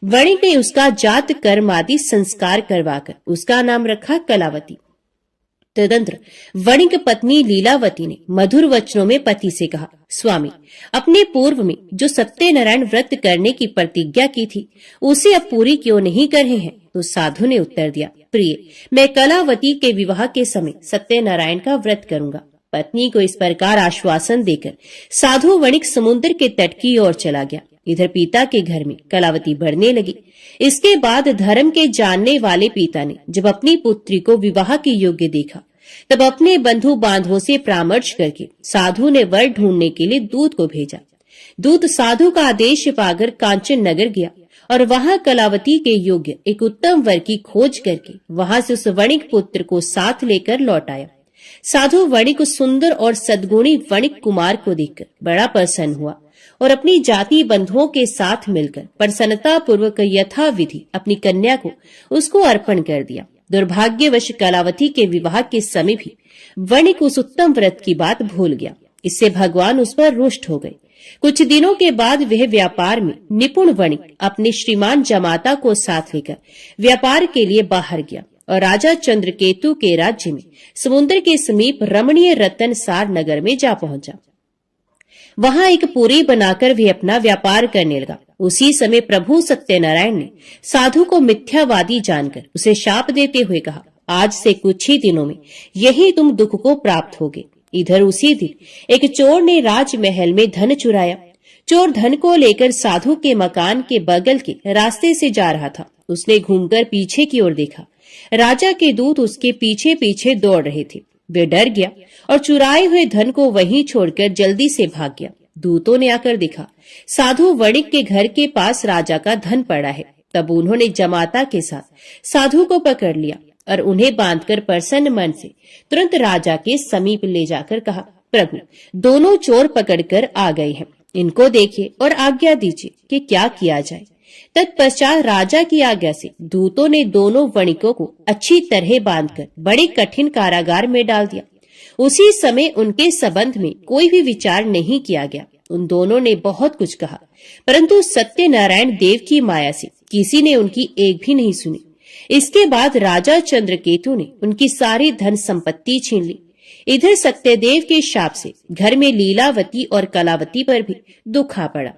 वणिक ने उसका जात कर्म आदि संस्कार करवाकर उसका नाम रखा कलावती। तदंतर वणिक पत्नी लीलावती ने मधुर वचनों में पति से कहा, स्वामी, अपने पूर्व में जो सत्यनारायण व्रत करने की प्रतिज्ञा की थी उसे अब पूरी क्यों नहीं कर रहे हैं? तो साधु ने उत्तर दिया, प्रिय, मैं कलावती के विवाह के समय सत्यनारायण का व्रत करूंगा। पत्नी को इस प्रकार आश्वासन देकर साधु वणिक समुद्र के तट की ओर चला गया। इधर पिता के घर में कलावती बढ़ने लगी। इसके बाद धर्म के जानने वाले पिता ने जब अपनी पुत्री को विवाह के योग्य देखा, तब अपने बंधु बांधवों से परामर्श करके साधु ने वर ढूंढने के लिए दूत को भेजा। दूत साधु का आदेश पाकर कांचन नगर गया और वहां कलावती के योग्य एक उत्तम वर की खोज करके वहां से उस वणिक पुत्र को साथ लेकर लौट आया। साधु वणिक उस सुंदर और सद्गुणी वणिक कुमार को देखकर बड़ा प्रसन्न हुआ और अपनी जाति बंधुओं के साथ मिलकर प्रसन्नता पूर्वक यथाविधि अपनी कन्या को उसको अर्पण कर दिया। दुर्भाग्यवश कलावती के विवाह के समय भी वणिक उस उत्तम व्रत की बात भूल गया। इससे भगवान उस पर रुष्ट हो गए। कुछ दिनों के बाद वह व्यापार में निपुण वणिक अपने श्रीमान जमाता को साथ लेकर व्यापार के लिए बाहर गया और राजा चंद्रकेतु के राज्य में समुद्र के समीप रमणीय रतनसार नगर में जा पहुंचा। वहां एक पुरी बनाकर वे अपना व्यापार करने लगा। उसी समय प्रभु सत्यनारायण ने साधु को मिथ्यावादी जानकर उसे शाप देते हुए कहा, आज से कुछ ही दिनों में यही तुम दुख को प्राप्त होगे। इधर उसी दिन एक चोर ने राजमहल में धन चुराया। चोर धन को लेकर साधु के मकान के बगल के रास्ते से जा रहा था। उसने घूमकर पीछे की ओर देखा। राजा के दूत उसके पीछे पीछे दौड़ रहे थे। वे डर गया और चुराए हुए धन को वहीं छोड़कर जल्दी से भाग गया। दूतों ने आकर देखा साधु वणिक के घर के पास राजा का धन पड़ा है। तब उन्होंने जमाता के साथ साधु को पकड़ लिया और उन्हें बांधकर प्रसन्न मन से तुरंत राजा के समीप ले जाकर कहा, प्रभु, दोनों चोर पकड़कर आ गए हैं, इनको देखिए और आज्ञा दीजिए कि क्या किया जाए। तत्पश्चात राजा की आज्ञा से दूतों ने दोनों वणिकों को अच्छी तरह बांधकर बड़े कठिन कारागार में डाल दिया। उसी समय उनके संबंध में कोई भी विचार नहीं किया गया। उन दोनों ने बहुत कुछ कहा, परंतु सत्यनारायण देव की माया से किसी ने उनकी एक भी नहीं सुनी। इसके बाद राजा चंद्रकेतु ने उनकी सारी धन संपत्ति छीन ली। इधर सत्यदेव के शाप से घर में लीलावती और कलावती पर भी दुख आ पड़ा।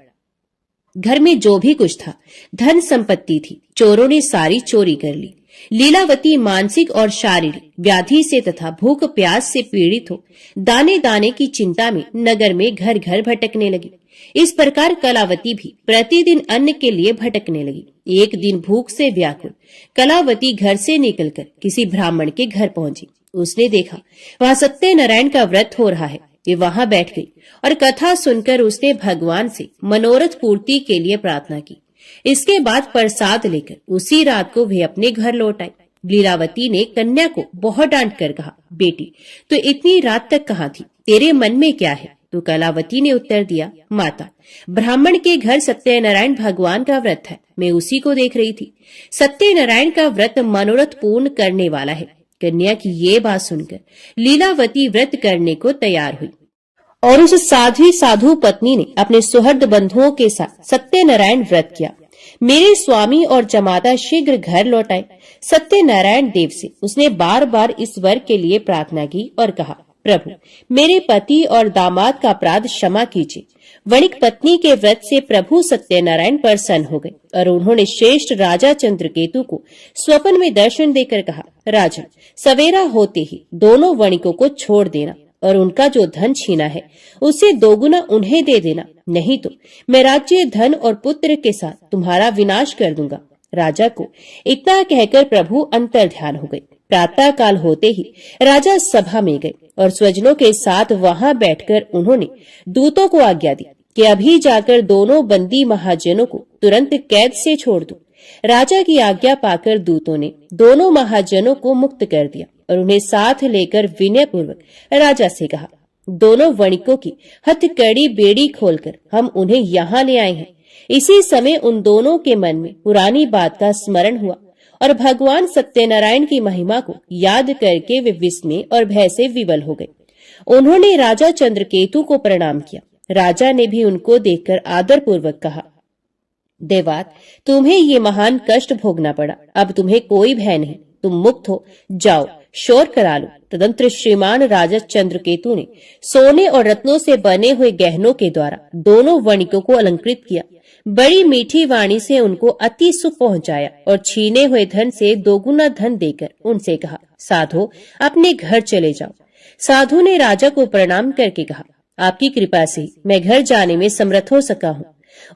घर में जो भी कुछ था, धन संपत्ति थी, चोरों ने सारी चोरी कर ली। लीलावती मानसिक और शारीरिक व्याधि से तथा भूख प्यास से पीड़ित हो दाने दाने की चिंता में नगर में घर घर भटकने लगी। इस प्रकार कलावती भी प्रतिदिन अन्न के लिए भटकने लगी। एक दिन भूख से व्याकुल कलावती घर से निकलकर किसी ब्राह्मण के घर पहुंची। उसने देखा वहां सत्यनारायण का व्रत हो रहा है। वे वहां बैठ गई और कथा सुनकर उसने भगवान से मनोरथ पूर्ति के लिए प्रार्थना की। इसके बाद प्रसाद लेकर उसी रात को वे अपने घर लौट आई। लीलावती ने कन्या को बहुत डांट कर कहा, बेटी तो इतनी रात तक कहाँ थी, तेरे मन में क्या है? तो कलावती ने उत्तर दिया, माता ब्राह्मण के घर सत्यनारायण भगवान का व्रत है, मैं उसी को देख रही थी। सत्यनारायण का व्रत मनोरथ पूर्ण करने वाला है। कन्या की ये बात सुनकर लीलावती व्रत करने को तैयार हुई और उस साधु पत्नी ने अपने सुहृद बंधुओं के साथ सत्यनारायण व्रत किया। मेरे स्वामी और जमाता शीघ्र घर लौट आए। सत्यनारायण देव से उसने बार बार इस वर के लिए प्रार्थना की और कहा, प्रभु मेरे पति और दामाद का अपराध क्षमा कीजिए। वणिक पत्नी के व्रत से प्रभु सत्यनारायण प्रसन्न हो गए और उन्होंने श्रेष्ठ राजा चंद्रकेतु को स्वप्न में दर्शन देकर कहा, राजन सवेरा होते ही दोनों वणिकों को छोड़ देना और उनका जो धन छीना है उसे दोगुना उन्हें दे देना, नहीं तो मैं राज्य धन और पुत्र के साथ तुम्हारा विनाश कर दूंगा। राजा को इतना कहकर प्रभु अंतर ध्यान हो गए। प्रातः काल होते ही राजा सभा में गए और स्वजनों के साथ वहां बैठकर उन्होंने दूतों को आज्ञा दी कि अभी जाकर दोनों बंदी महाजनों को तुरंत कैद से छोड़ दो। राजा की आज्ञा पाकर दूतों ने दोनों महाजनों को मुक्त कर दिया और उन्हें साथ लेकर विनय पूर्वक राजा से कहा, दोनों वणिकों की हथकड़ी बेड़ी खोलकर हम उन्हें यहाँ ले आए हैं। इसी समय उन दोनों के मन में पुरानी बात का स्मरण हुआ और भगवान सत्यनारायण की महिमा को याद करके वे विस्मय और भय से विवल हो गए। उन्होंने राजा चंद्रकेतु को प्रणाम किया। राजा ने भी उनको देखकर आदर पूर्वक कहा, देवात तुम्हें ये महान कष्ट भोगना पड़ा, अब तुम्हें कोई भय नहीं, तुम मुक्त हो, जाओ शोर करा लो। तदंतर श्रीमान राजा चंद्रकेतु ने सोने और रत्नों से बने हुए गहनों के द्वारा दोनों वणिकों को अलंकृत किया। बड़ी मीठी वाणी से उनको अति सुख पहुंचाया और छीने हुए धन से दोगुना धन देकर उनसे कहा, साधो अपने घर चले जाओ। साधु ने राजा को प्रणाम करके कहा, आपकी कृपा से मैं घर जाने में समर्थ हो सका हूँ।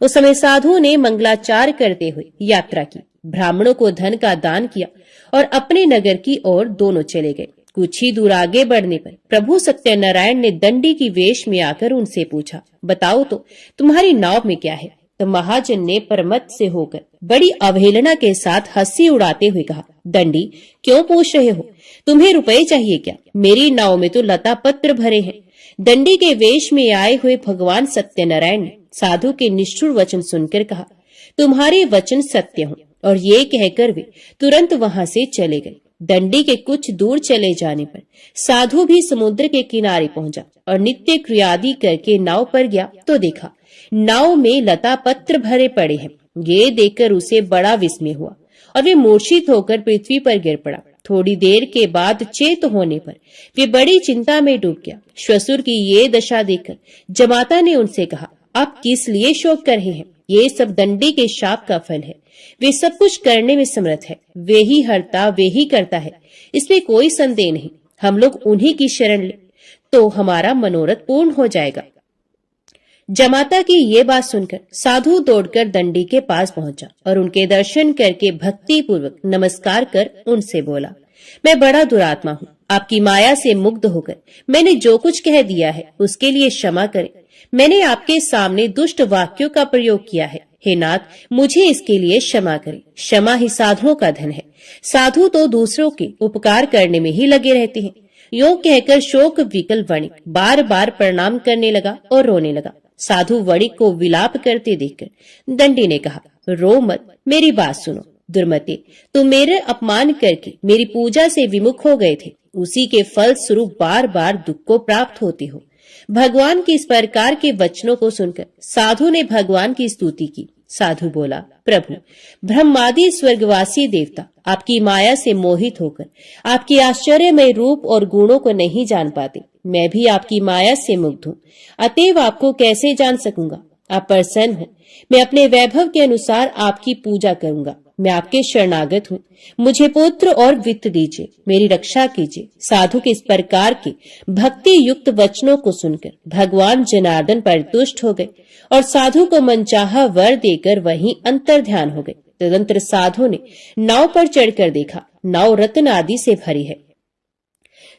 उस समय साधु ने मंगलाचार करते हुए यात्रा की, ब्राह्मणों को धन का दान किया और अपने नगर की ओर दोनों चले गए। कुछ ही दूर आगे बढ़ने पर प्रभु सत्यनारायण ने दंडी की वेश में आकर उनसे पूछा, बताओ तो तुम्हारी नाव में क्या है? तो महाजन ने परमत से होकर बड़ी अवहेलना के साथ हंसी उड़ाते हुए कहा, दंडी क्यों पूछ रहे हो? तुम्हें रुपए चाहिए क्या? मेरी नाव में तो लता पत्र भरे हैं। दंडी के वेश में आए हुए भगवान सत्यनारायण ने साधु के निष्ठुर वचन सुनकर कहा, तुम्हारे वचन सत्य हो। और ये कहकर वे तुरंत वहां से चले गए। दंडी के कुछ दूर चले जाने पर साधु भी समुद्र के किनारे पहुंचा और नित्य क्रियादि करके नाव पर गया तो देखा नाव में लता पत्र भरे पड़े हैं। ये देखकर उसे बड़ा विस्मय हुआ और वे मूर्छित होकर पृथ्वी पर गिर पड़ा। थोड़ी देर के बाद चेत होने पर वे बड़ी चिंता में डूब गया। श्वशुर की ये दशा देखकर जमाता ने उनसे कहा, आप किस लिए शोक कर रहे हैं? ये सब दंडी के शाप का फल है। वे सब कुछ करने में समर्थ है, वे ही हरता वे ही करता है, इसमें कोई संदेह नहीं। हम लोग उन्हीं की शरण ले तो हमारा मनोरथ पूर्ण हो जाएगा। जमाता की ये बात सुनकर साधु दौड़कर दंडी के पास पहुंचा और उनके दर्शन करके भक्ति पूर्वक नमस्कार कर उनसे बोला, मैं बड़ा दुरात्मा हूँ, आपकी माया से मुग्ध होकर मैंने जो कुछ कह दिया है उसके लिए क्षमा करें। मैंने आपके सामने दुष्ट वाक्यों का प्रयोग किया है, हे नाथ मुझे इसके लिए क्षमा करें। क्षमा ही साधुओं का धन है। साधु तो दूसरों के उपकार करने में ही लगे रहते हैं। यूं कहकर शोक विकल वणिक बार बार प्रणाम करने लगा और रोने लगा। साधु वणिक को विलाप करते देखकर दंडी ने कहा, रो मत, मेरी बात सुनो। दुर्मते, तुम मेरे अपमान करके मेरी पूजा से विमुख हो गए थे, उसी के फल स्वरूप बार बार दुख को प्राप्त होते हो। भगवान के इस प्रकार के वचनों को सुनकर साधु ने भगवान की स्तुति की। साधु बोला, प्रभु, ब्रह्मादि स्वर्गवासी देवता आपकी माया से मोहित होकर आपके आश्चर्यमय रूप और गुणों को नहीं जान पाते। मैं भी आपकी माया से मुग्ध हूँ, अतएव आपको कैसे जान सकूंगा। आप प्रसन्न हो, मैं अपने वैभव के अनुसार आपकी पूजा करूंगा। मैं आपके शरणागत हूँ, मुझे पुत्र और वित्त दीजिए, मेरी रक्षा कीजिए। साधु के इस प्रकार के भक्ति युक्त वचनों को सुनकर भगवान जनार्दन परितुष्ट हो गए और साधु को मनचाहा वर देकर वहीं अंतर ध्यान हो गए। तदंतर साधु ने नाव पर चढ़कर देखा, नाव रत्न आदि से भरी है।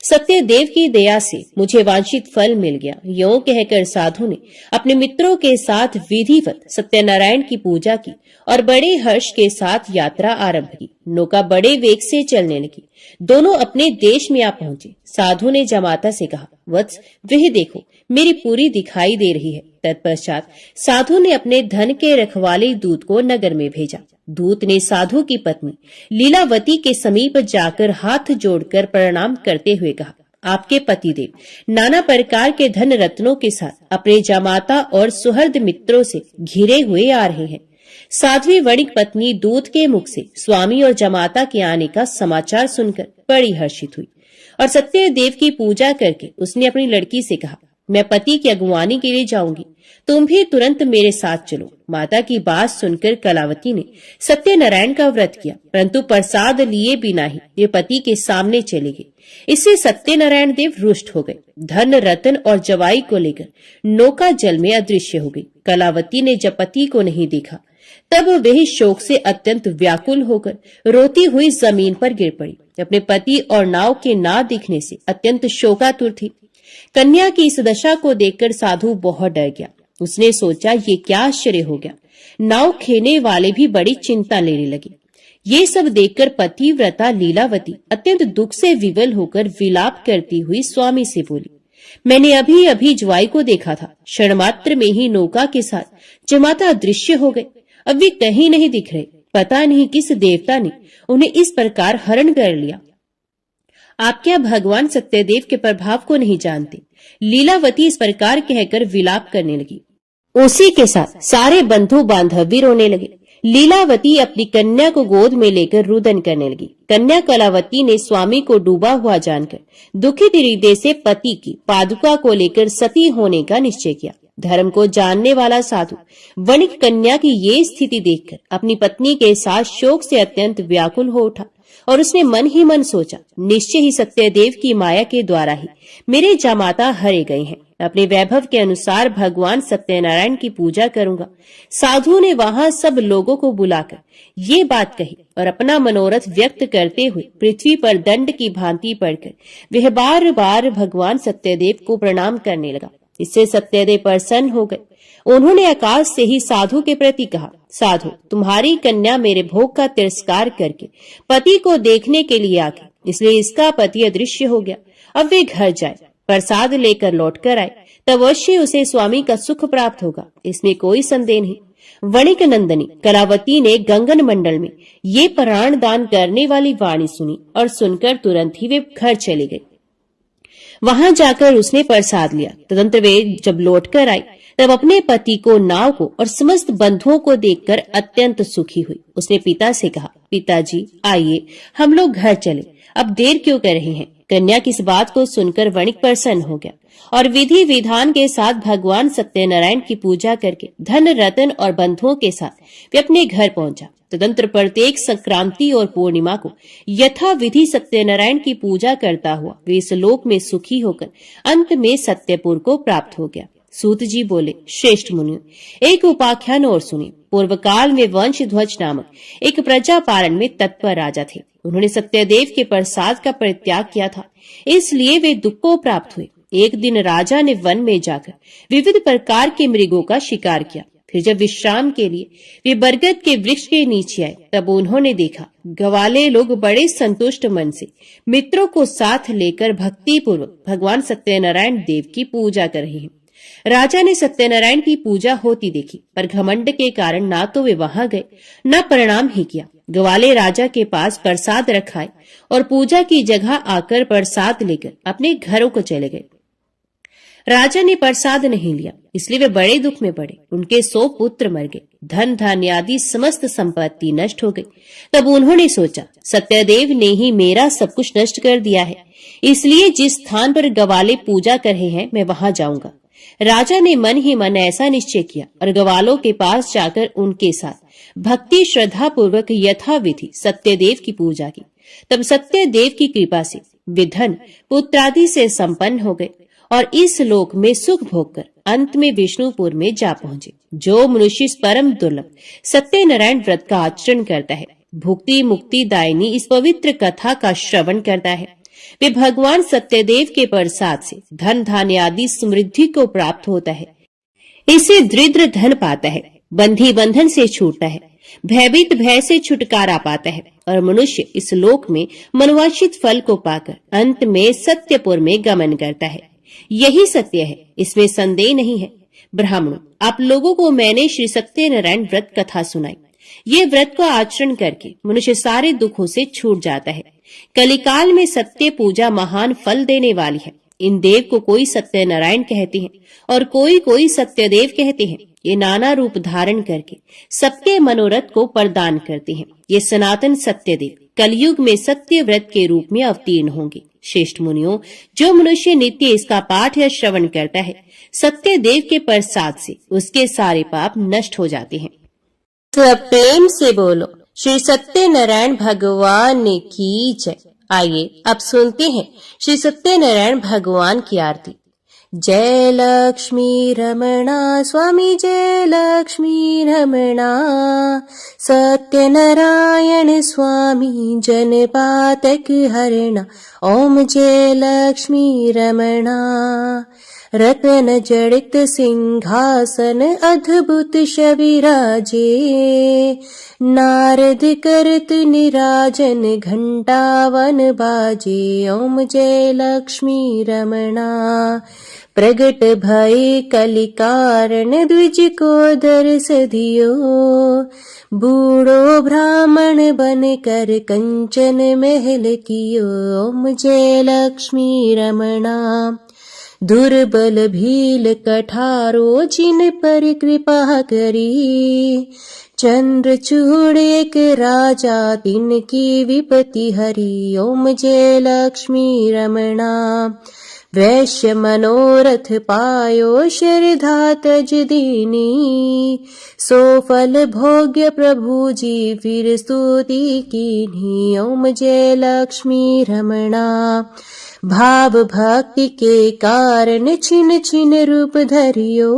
सत्यदेव की दया से मुझे वांछित फल मिल गया। यूं कहकर साधु ने अपने मित्रों के साथ विधिवत सत्यनारायण की पूजा की और बड़े हर्ष के साथ यात्रा आरंभ की। नौका बड़े वेग से चलने लगी। दोनों अपने देश में आ पहुंचे। साधु ने जमाता से कहा, वत्स, वह देखो, मेरी पूरी दिखाई दे रही है। तत्पश्चात साधु ने अपने धन के रखवाले दूत को नगर में भेजा। दूत ने साधु की पत्नी लीलावती के समीप जाकर हाथ जोड़कर प्रणाम करते हुए कहा, आपके पतिदेव नाना प्रकार के धन रत्नों के साथ अपने जमाता और सुहृद मित्रों से घिरे हुए आ रहे हैं। साध्वी वणिक पत्नी दूत के मुख से स्वामी और जमाता के आने का समाचार सुनकर बड़ी हर्षित हुई और सत्यदेव की पूजा करके उसने अपनी लड़की से कहा, मैं पति की अगुवानी के लिए जाऊंगी, तुम भी तुरंत मेरे साथ चलो। माता की बात सुनकर कलावती ने सत्यनारायण का व्रत किया, परंतु प्रसाद लिए बिना ही वे पति के सामने चले गए। इससे सत्यनारायण देव रुष्ट हो गए। धन रतन और जवाई को लेकर नौका जल में अदृश्य हो गई। कलावती ने जब पति को नहीं देखा तब वह शोक से अत्यंत व्याकुल होकर रोती हुई जमीन पर गिर पड़ी। अपने पति और नाव के ना दिखने से अत्यंत शोकातुर थी। कन्या की इस दशा को देखकर साधु बहुत डर गया। उसने सोचा, ये क्या आश्चर्य हो गया। नाव खेने वाले भी बड़ी चिंता लेने लगे। ये सब देखकर पतिव्रता लीलावती अत्यंत दुख से विवल होकर विलाप करती हुई स्वामी से बोली, मैंने अभी अभी ज्वाई को देखा था, क्षण मात्र में ही नौका के साथ जमाता अदृश्य हो गए। अब वे कहीं नहीं दिख रहे। पता नहीं किस देवता ने उन्हें इस प्रकार हरण कर लिया। आप क्या भगवान सत्यदेव के प्रभाव को नहीं जानते। लीलावती इस प्रकार कहकर विलाप करने लगी। उसी के साथ सारे बंधु बांधव भी रोने लगे। लीलावती अपनी कन्या को गोद में लेकर रुदन करने लगी। कन्या कलावती ने स्वामी को डूबा हुआ जानकर दुखित हृदय से पति की पादुका को लेकर सती होने का निश्चय किया। धर्म को जानने वाला साधु वणिक कन्या की ये स्थिति देखकर अपनी पत्नी के साथ शोक से अत्यंत व्याकुल हो उठा और उसने मन ही मन सोचा, निश्चय ही सत्यदेव की माया के द्वारा ही मेरे जमाता हरे गए हैं। अपने वैभव के अनुसार भगवान सत्यनारायण की पूजा करूंगा। साधु ने वहां सब लोगों को बुलाकर ये बात कही और अपना मनोरथ व्यक्त करते हुए पृथ्वी पर दंड की भांति पड़कर वह बार बार भगवान सत्यदेव को प्रणाम करने लगा। इससे सत्यदेव प्रसन्न हो गए। उन्होंने आकाश से ही साधु के प्रति कहा, साधु, तुम्हारी कन्या मेरे भोग का तिरस्कार करके पति को देखने के लिए आ गई, इसलिए इसका पति अदृश्य हो गया। अब वे घर जाए, प्रसाद लेकर लौट कर आए, तब अवश्य उसे स्वामी का सुख प्राप्त होगा, इसमें कोई संदेह नहीं। वणिक नंदनी कलावती ने गंगन मंडल में ये प्राण दान करने वाली वाणी सुनी और सुनकर तुरंत ही वे घर चले गए। वहां जाकर उसने प्रसाद लिया। तदंतर वे जब लौटकर आई तब अपने पति को, नाव को और समस्त बंधुओं को देखकर अत्यंत सुखी हुई। उसने पिता से कहा, पिताजी आइए हम लोग घर चले, अब देर क्यों कर रहे हैं। कन्या की इस बात को सुनकर वणिक प्रसन्न हो गया और विधि विधान के साथ भगवान सत्यनारायण की पूजा करके धन रतन और बंधुओं के साथ वे अपने घर पहुंचा। तदंतर प्रत्येक संक्रांति और पूर्णिमा को यथा विधि सत्यनारायण की पूजा करता हुआ वे इस लोक में सुखी होकर अंत में सत्यपुर को प्राप्त हो गया। सूत जी बोले, श्रेष्ठ मुनियों, एक उपाख्यान और सुनिए। पूर्व काल में वंशध्वज नामक एक प्रजा पालन में तत्पर राजा थे। उन्होंने सत्यदेव के प्रसाद का परित्याग किया था, इसलिए वे दुख को प्राप्त हुए। एक दिन राजा ने वन में जाकर विविध प्रकार के मृगों का शिकार किया। फिर जब विश्राम के लिए वे बरगद के वृक्ष के नीचे आए, तब उन्होंने देखा ग्वाले लोग बड़े संतुष्ट मन से मित्रों को साथ लेकर भक्ति पूर्वक भगवान सत्यनारायण देव की पूजा कर रहे हैं। राजा ने सत्यनारायण की पूजा होती देखी, पर घमंड के कारण ना तो वे वहां गए, न प्रणाम ही किया। ग्वाले राजा के पास प्रसाद रखाए और पूजा की जगह आकर प्रसाद लेकर अपने घरों को चले गए। राजा ने प्रसाद नहीं लिया, इसलिए वे बड़े दुख में पड़े। उनके 100 पुत्र मर गए, धन धान्य आदि समस्त संपत्ति नष्ट हो गई। तब उन्होंने सोचा, सत्यदेव ने ही मेरा सब कुछ नष्ट कर दिया है, इसलिए जिस स्थान पर ग्वाले पूजा कर रहे हैं मैं वहां जाऊंगा। राजा ने मन ही मन ऐसा निश्चय किया और ग्वालों के पास जाकर उनके साथ भक्ति श्रद्धा पूर्वक यथाविधि सत्यदेव की पूजा की। तब सत्यदेव की कृपा से वे धन पुत्रादि से संपन्न हो गए और इस लोक में सुख भोग कर अंत में विष्णुपुर में जा पहुंचे। जो मनुष्य इस परम दुर्लभ सत्यनारायण व्रत का आचरण करता है, भुक्ति मुक्ति दायिनी इस पवित्र कथा का श्रवण करता है, वे भगवान सत्यदेव के प्रसाद से धन धान्य आदि समृद्धि को प्राप्त होता है। इसे दृढ़ धन पाता है, बंधी बंधन से छूटता है, भयभीत भय से छुटकारा पाता है और मनुष्य इस लोक में मनवांछित फल को पाकर अंत में सत्यपुर में गमन करता है। यही सत्य है, इसमें संदेह नहीं है। ब्राह्मणों, आप लोगों को मैंने श्री सत्यनारायण व्रत कथा सुनाई। ये व्रत को आचरण करके मनुष्य सारे दुखों से छूट जाता है। कलिकाल में सत्य पूजा महान फल देने वाली है। इन देव को कोई सत्यनारायण कहते हैं और कोई सत्यदेव कहते हैं। ये नाना रूप धारण करके सबके मनोरथ को प्रदान करते हैं। ये सनातन सत्यदेव कलयुग में सत्य व्रत के रूप में अवतीर्ण होंगे। श्रेष्ठ मुनियों, जो मनुष्य नित्य इसका पाठ या श्रवण करता है, सत्यदेव के प्रसाद से उसके सारे पाप नष्ट हो जाते हैं। तो प्रेम से बोलो, श्री सत्यनारायण भगवान की जय। आइए अब सुनते हैं श्री सत्यनारायण भगवान की आरती। जय लक्ष्मी रमणा स्वामी, जय लक्ष्मी रमणा, सत्यनारायण स्वामी जनपातक हरणा। ओम जय लक्ष्मी रमणा। रत्न जड़ित सिंहासन अद्भुत शविराजे, नारद करत निराजन घंटावन बाजे। ओम जय लक्ष्मी रमणा। प्रगट भय कलिकारण द्विज को दर्श दियो, बूढ़ो ब्राह्मण बन कर कंचन महल कियो। ओम जय लक्ष्मी रमणा। दुर्बल भील कठारो जिन पर कृपा करी, चंद्रचूड़ एक राजा तिनकी विपत्ति हरी। ओम जय लक्ष्मी रमणा। वैश्य मनोरथ पायो श्रद्धा तज दीनी, सो फल भोग्य प्रभु जी फिर स्तुति कीन्ही। ओम जय लक्ष्मी रमणा। भाव भक्ति के कारण छिन छिन रूप धरियो,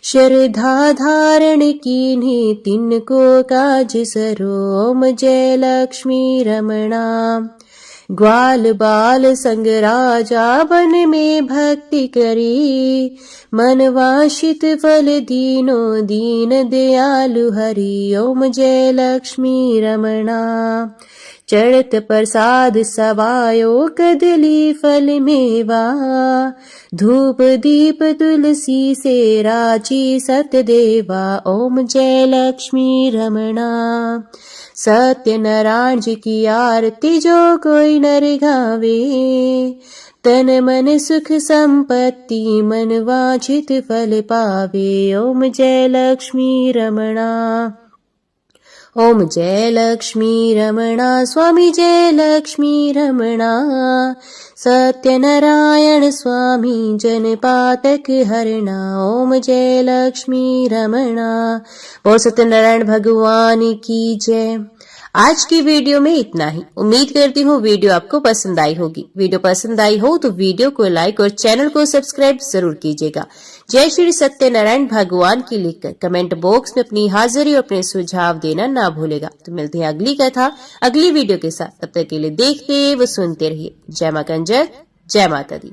श्रद्धा धारण कीन्ही तिनको काज सरो। ओम जय लक्ष्मी रमणा। ग्वाल बाल संग राजा बन में भक्ति करी, मन वांछित फल दीनो दीन दयालु हरि। ओम जय लक्ष्मी रमणा। चढ़त प्रसाद सवायो कदली फल मेवा, धूप दीप तुलसी से राची सतदेवा। ओम जय लक्ष्मी रमणा। सत्यनारायण जी की आरती जो कोई नर गावे, तन मन सुख संपत्ति मन वांछित फल पावे। ओम जय लक्ष्मी रमणा। ओम जय लक्ष्मी रमणा स्वामी, जय लक्ष्मी रमणा। सत्यनारायण स्वामी जनपातक हरणा। ओम जय लक्ष्मी रमणा। बोल सत्यनारायण भगवान की जय। आज की वीडियो में इतना ही। उम्मीद करती हूँ वीडियो आपको पसंद आई होगी। वीडियो पसंद आई हो तो वीडियो को लाइक और चैनल को सब्सक्राइब जरूर कीजिएगा। जय श्री सत्यनारायण भगवान की लिखकर कमेंट बॉक्स में अपनी हाजिरी और अपने सुझाव देना ना भूलेगा। तो मिलते हैं अगली कथा अगली वीडियो के साथ। तब तक के लिए देखते व सुनते रहिए। जय मां कंजर, जय माता दी।